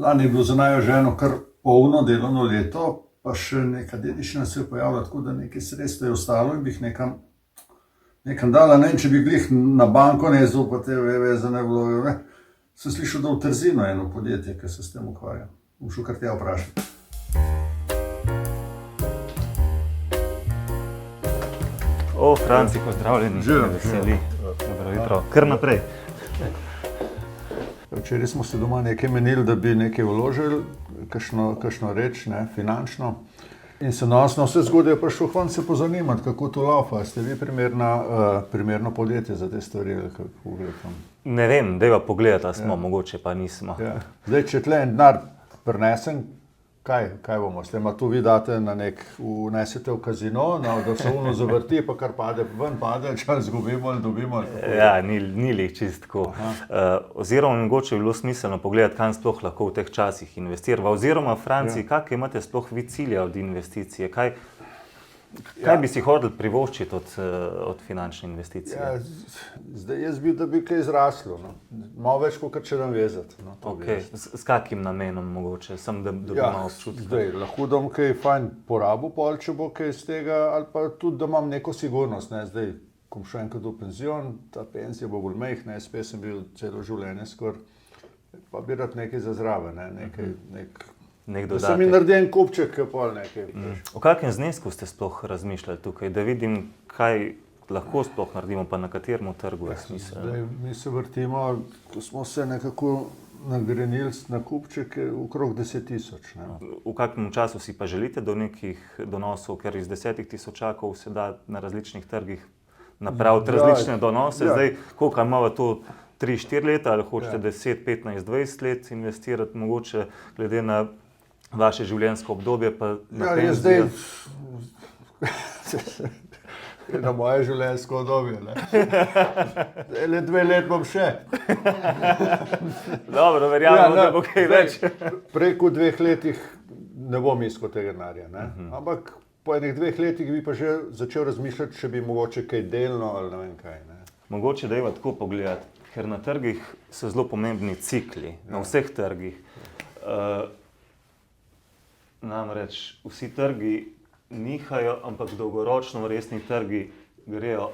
Lani je bilo za najo ženo kar polno delovno leto, pa še neka dedičina se je pojavila, tako da nekaj sredstev je ostalo in bi jih nekam dala. Ne, in če bi glih na banko nezal, pa te vezane vloge, ne. Sem slišal, da v Trzinu eno podjetje, ki se s tem ukvarja. Bom šel kar tja vprašati. Franci, pozdravljeni. Živijo. Veseli. Dobro jutro. Kar naprej. Včeraj smo se doma nekaj menili, da bi nekaj vložili, kakšno reč, ne, finančno. In se nas na vse zgodje prišel k vam se pozanimati, kako to laufa. Ste vi primerno podjetje za te stvari, ali kako gledam? Ne vem, dajva pogledati, a smo, mogoče pa nismo. Ja. Zdaj, če tle en denar prinesem, kaj bomo? S tem, tu vi date na vnesete v kazino, da se ono zavrti, pa kar pade, ven pade, če izgubimo ali dobimo. Ja, ni lih čist tako. Oziroma, mogoče bi bilo smiselno pogledati, kam sploh lahko v teh časih investirava. Oziroma, Franci, kakšne imate sploh vi cilje od investicije? Kaj bi si hodili privoščiti od finančne investicije? Ja, zdaj jaz bi, da bi kaj zraslo. No. Malo več, kot če nam vezati. No, Okay. S kakim namenom mogoče? Sem, da malo občutka. Zdaj, lahko dam kaj fajn porabo, pol, če bo kaj iz tega, ali pa tudi, da imam neko sigurnost. Ne. Zdaj, ko bom šel enkrat v penzion, ta penzija bo bolj majhna, SP sem bil celo življenje skoraj, pa bi rad nekaj za zraven, da sem mi naredil en kupček, pol nekaj. O kakšnem znesku ste sploh razmišljali tukaj, da vidim, kaj lahko sploh naredimo, pa na katerem trgu je smisel? Zdaj, mi se vrtimo, ko smo se nekako nagrenili na kupček, okrog 10.000. V kakšnem času si pa želite do nekih donosov, ker iz 10.000 se da na različnih trgih napraviti različne donose. Zdaj, koliko imamo to 3-4 leta, ali hočete 10, 15, 20 let investirati, mogoče glede na vaše življenjsko obdobje, pa na penzijo? Na moje življenjsko obdobje, le 2 let bom še. Dobro, verjamem, da bo kaj več. Preko 2 letih ne bom iskal tega denarja, ampak po enih 2 letih bi pa že začel razmišljati, če bi mogoče kaj delno ali ne vem kaj. Mogoče dajva tako pogledati, ker na trgih so zelo pomembni cikli, na vseh trgih. Namreč vsi trgi nihajo, ampak dolgoročno resni trgi grejo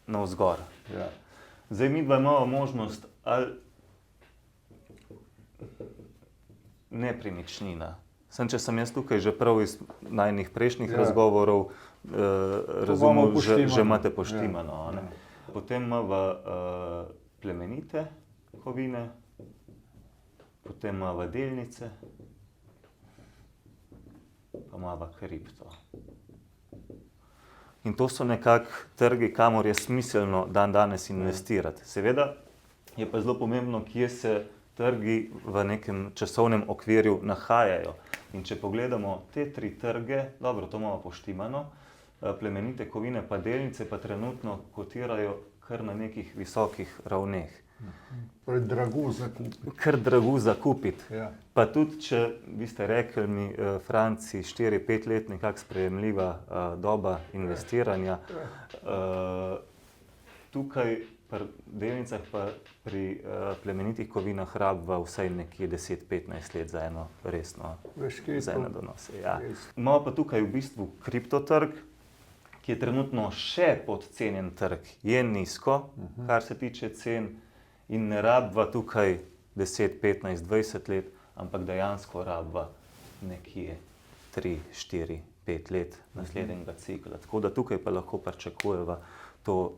navzgor. Ja. Zdaj midva imamo možnost ali nepremičnina. Če sem jaz tukaj že prav iz najnih prejšnjih razgovorov razumel, že imate poštimano. Potem imava plemenite kovine, potem imava delnice, pa imava kripto. In to so nekako trgi, kamor je smiselno danes investirati. Seveda je pa zelo pomembno, kje se trgi v nekem časovnem okvirju nahajajo. In če pogledamo te 3 trge, dobro, to imamo poštimano, plemenite kovine pa delnice pa trenutno kotirajo kar na nekih visokih ravneh. Drago za kupiti. Kar drago za kupiti. Ja. Pa tudi, če vi ste rekli mi, Franci, 4-5 let nekako sprejemljiva doba investiranja, tukaj pri delnicah pa pri plemenitih kovinah rabiva vsaj nekje 10-15 let za eno resno donose. Ja. Imamo pa tukaj v bistvu kriptotrg, ki je trenutno še podcenjen trg, je nizko, kar se tiče cen, in ne rabiva tukaj 10, 15, 20 let, ampak dejansko rabiva nekje 3, 4, 5 let naslednjega cikla. Tako da tukaj pa lahko pričakujeva to,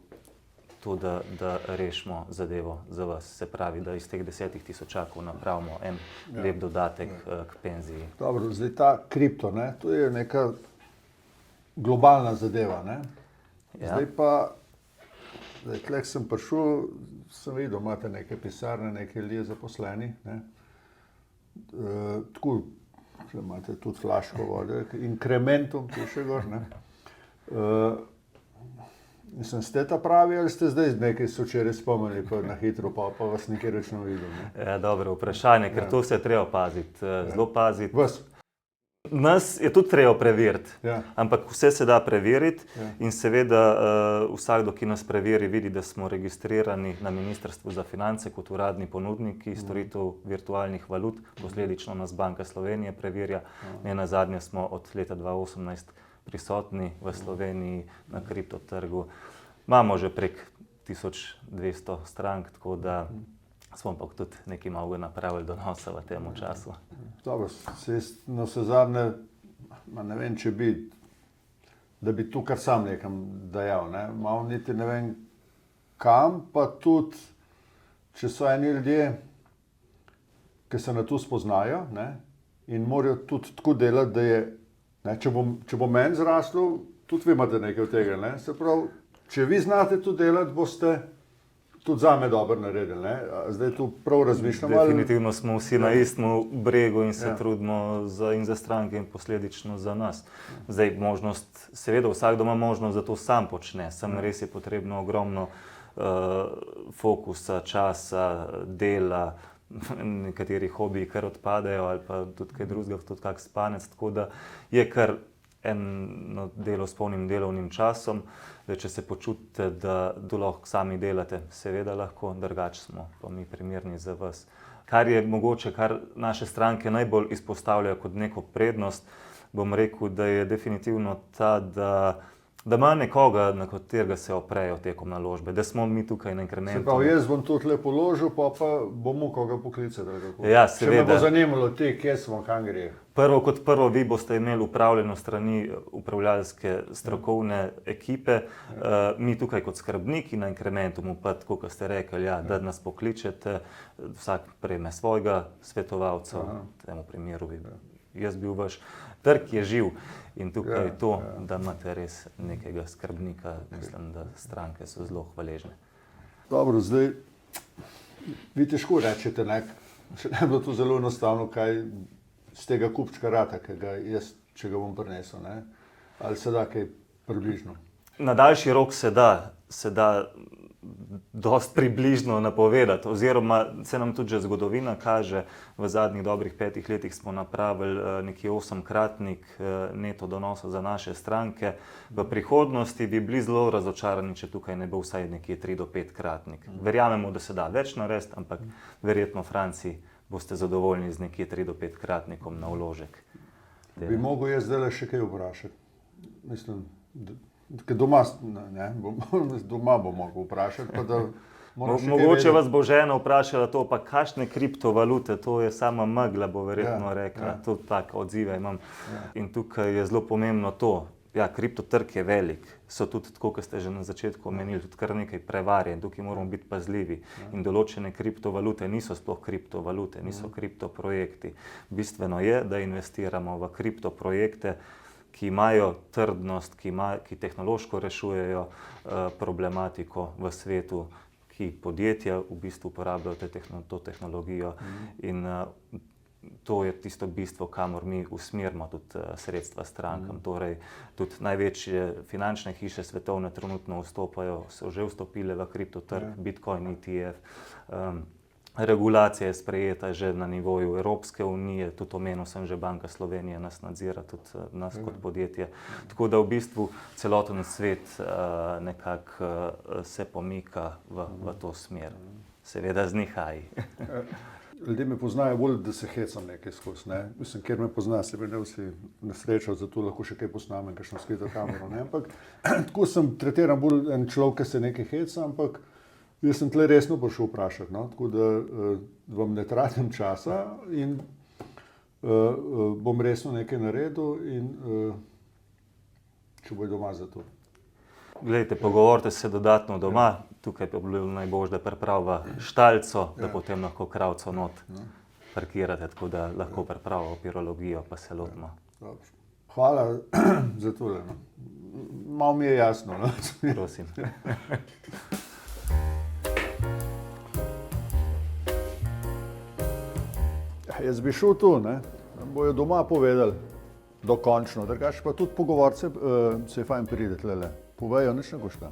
da rešimo zadevo za vas. Se pravi, da iz teh 10.000 napravimo en lep dodatek k penziji. Dobro, zdaj ta kripto, to je neka globalna zadeva, Ja. Zdaj pa, tleh sem prišel, sem videl, imate neke pisarne, neke ljudje zaposleni, tako, imate tudi flaško vode, inkrementum piše gor, Mislim, ste ta pravi ali ste zdaj nekaj so včeraj spomnili, pa na hitro, pa vas nekaj rečno videl? Ja, dobro vprašanje, ker to se je treba paziti, zelo paziti. Vas? Nas je tudi treba preveriti, Ja. ampak vse se da preveriti in seveda vsakdo, ki nas preveri, vidi, da smo registrirani na Ministrstvu za finance kot uradni ponudniki storitev virtualnih valut, posledično nas Banka Slovenije preverja. Ne nazadnje smo od leta 2018 prisotni v Sloveniji na kriptotrgu. Imamo že prek 1200 strank, tako da smo pa tudi nekaj malega napravili donosa v tem času. Dobro, na vse zadnje, ne vem, če bi, da bi tu kar sam nekam dajal, ne? Malo niti ne vem kam, pa tudi, če so eni ljudje, ki se na to spoznajo, ne? In morajo tudi tako delati, da je, ne? Če bo meni zraslo, tudi vi imate nekaj od tega, ne? Se pravi, če vi znate to delati, boste tudi zame dobro naredili, ne? Zdaj tu prav razmišljam. Definitivno smo vsi na istem bregu in se trudimo za stranke in posledično za nas. Zdaj možnost, seveda vsakdo ima možnost, da to sam počne, samo res je potrebno ogromno fokusa, časa, dela, nekateri hobiji kar odpadejo ali pa tudi kaj drugega, tudi kak spanec, tako da je kar eno delo s polnim delovnim časom. Če se počutite, da lahko sami delate, seveda lahko, drugače smo pa mi primerni za vas. Kar je mogoče, kar naše stranke najbolj izpostavljajo kot neko prednost, bom rekel, da je definitivno ta, da ima nekoga, na katerega se oprejo tekom naložbe, da smo mi tukaj na inkrementu. Se pravi, jaz bom tudi lepo ložil, pa bomo koga poklicati. Ja, seveda. Če me bo zanimalo te, kje smo, kam gre. Prvo kot prvo, vi boste imeli upravljeno strani upravljalske strokovne ekipe, mi tukaj kot skrbniki na inkrementu, pa tako, kot ste rekli, da nas pokličete, vsak prejme svojega svetovalca, v tem primeru bi jaz bil vaš. Trg je živ in tukaj je to, da imate res nekega skrbnika, mislim, da stranke so zelo hvaležne. Dobro, zdaj, vi težko rečete, ne, če ne bilo to zelo enostavno, kaj z tega kupčka rata, ki ga jaz, če ga bom prinesel, ne? Ali se da kaj približno? Na daljši rok se da dosti približno napovedati, oziroma se nam tudi že zgodovina kaže, v zadnjih dobrih 5 letih smo napravili nekje 8-kratnik neto donosa za naše stranke. V prihodnosti bi bili zelo razočarani, če tukaj ne bo vsaj nekje 3 do 5-kratnik. Verjamemo, da se da več narediti, ampak verjetno Franciji boste zadovoljni z nekje 3 do 5-kratnikom na vložek. Bi mogel jaz zdaj še kaj vprašati? Mislim, ker doma bom mogel vprašati, pa da moram še kaj vedeti. Mogoče vas bo žena vprašala to, pa kakšne kriptovalute, to je sama megla, bo verjetno rekla. To tak odzive imam. In tukaj je zelo pomembno to. Ja, kriptotrg je velik, so tudi, tako kot ste že na začetku omenili, tudi kar nekaj prevarjen, tukaj moramo biti pazljivi. In določene kriptovalute niso sploh kriptovalute, niso kriptoprojekti. Bistveno je, da investiramo v kriptoprojekte, ki imajo trdnost, ki tehnološko rešujejo problematiko v svetu, ki podjetja v bistvu uporabljajo to tehnologijo. In to je tisto bistvo, kamor mi usmerimo tudi sredstva strankam. Torej, tudi največje finančne hiše svetovne trenutno vstopajo, so že vstopile v kriptotrg, Bitcoin, ETF. Regulacija je sprejeta že na nivoju Evropske unije, tudi omenil sem že Banka Slovenije nas nadzira, tudi nas kot podjetje. Tako da v bistvu celoten svet nekako se pomika v to smer. Seveda z nihaji. Ljudje me poznajo bolj, da se hecam nekaj skozi, ne. Mislim, ker me pozna, se bi ne vsi nasrečal, zato lahko še kaj posnamem, kakšno skrito kamero, ne. Ampak tako sem tretiran bolj en človek, ki se nekaj heca, ampak jaz sem tle resno prišel vprašati, no, tako da vam ne tratim časa in bom resno nekaj naredil in če bojo doma za to. Glejte, pogovorite se dodatno doma, tukaj pa bi bilo najboljše, da pripraviva štalico, da potem lahko kravco not parkirate, tako da lahko pripraviva pirologijo, pa se lotimo. Hvala za tole. Malo mi je jasno. Prosim. Jaz bi šel tu, ne, bojo doma povedali dokončno, drugače pa tudi pogovorce se je fajn pride tlele. Povejo, nič ne košta.